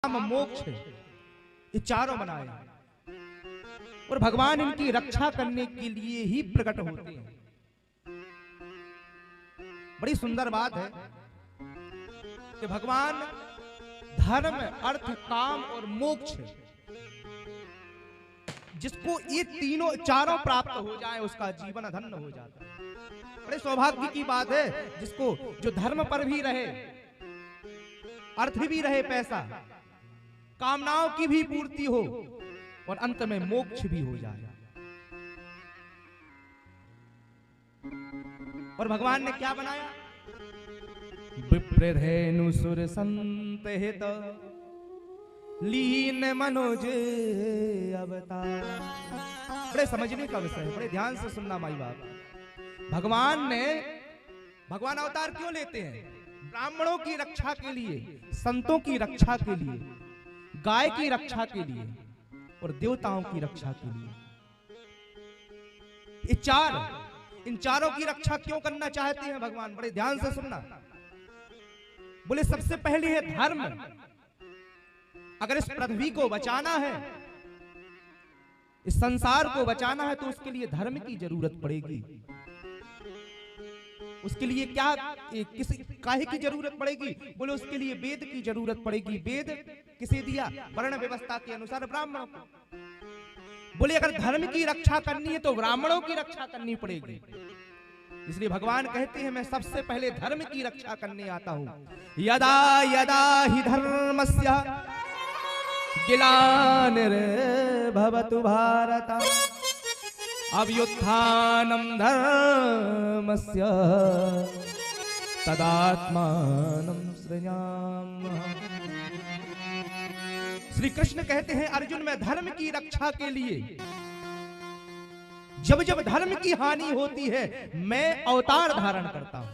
काम मोक्ष ये चारों बनाए और भगवान इनकी रक्षा करने के लिए ही प्रकट होते हैं। बड़ी सुंदर बात है कि भगवान धर्म, अर्थ, काम और मोक्ष, जिसको ये तीनों चारों प्राप्त हो जाए उसका जीवन धन्य हो जाता है। बड़े सौभाग्य की बात है जिसको जो धर्म पर भी रहे, अर्थ भी रहे, पैसा, कामनाओं की भी पूर्ति हो और अंत में मोक्ष भी हो जाए। और भगवान ने क्या बनाया? विप्रधेनु सुर संत हित लीन मनोज अवतार। बड़े समझने का विषय है, बड़े ध्यान से सुनना माई बाप। भगवान अवतार क्यों लेते हैं? ब्राह्मणों की रक्षा के लिए, संतों की रक्षा के लिए, गाय की रक्षा के लिए और देवताओं की रक्षा के लिए। इन चारों की रक्षा क्यों करना चाहते हैं भगवान? बड़े ध्यान से सुनना। बोले सबसे पहले है धर्म। अगर इस पृथ्वी को बचाना है, इस संसार को बचाना है, तो उसके लिए धर्म की जरूरत पड़ेगी। उसके लिए क्या, काहे की जरूरत पड़ेगी? बोले उसके लिए वेद की जरूरत पड़ेगी। वेद किसे दिया? वर्ण व्यवस्था के अनुसार ब्राह्मणों को। बोले अगर धर्म की रक्षा करनी है तो ब्राह्मणों की रक्षा करनी पड़ेगी। इसलिए भगवान कहते हैं मैं सबसे पहले धर्म की रक्षा करने आता हूं। यदा यदा ही धर्मस्य ग्लानिर्भवतु भारत अभ्युत्थानं धर्मस्य तदात्मानं सृजाम्यहम्। श्री कृष्ण कहते हैं अर्जुन, मैं धर्म की रक्षा के लिए जब जब धर्म की हानि होती है मैं अवतार धारण करता हूं।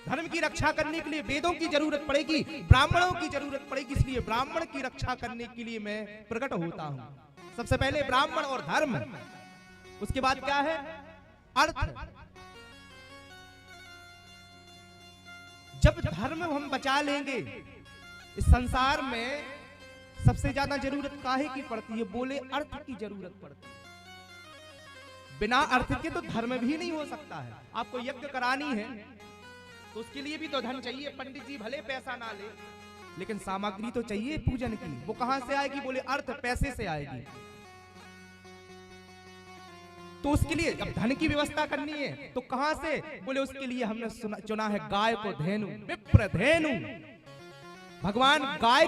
धर्म की रक्षा करने के लिए वेदों की जरूरत पड़ेगी, ब्राह्मणों की जरूरत पड़ेगी। इसलिए ब्राह्मण की रक्षा करने के लिए मैं प्रकट होता हूं। सबसे पहले ब्राह्मण और धर्म, उसके बाद क्या है? अर्थ। जब धर्म हम बचा लेंगे, इस संसार में सबसे ज्यादा जरूरत काहे की पड़ती है? बोले अर्थ की जरूरत पड़ती है। बिना अर्थ के तो धर्म भी नहीं हो सकता है। आपको यज्ञ करानी है तो उसके लिए भी तो धन चाहिए। पंडित जी भले पैसा ना ले, लेकिन सामग्री तो चाहिए पूजन की। वो कहां से आएगी? बोले अर्थ, पैसे से आएगी। तो उसके लिए जब धन की व्यवस्था करनी है तो कहां से? बोले उसके लिए हमने चुना है गाय को धेनु, विप्रधेनु। भगवान गाय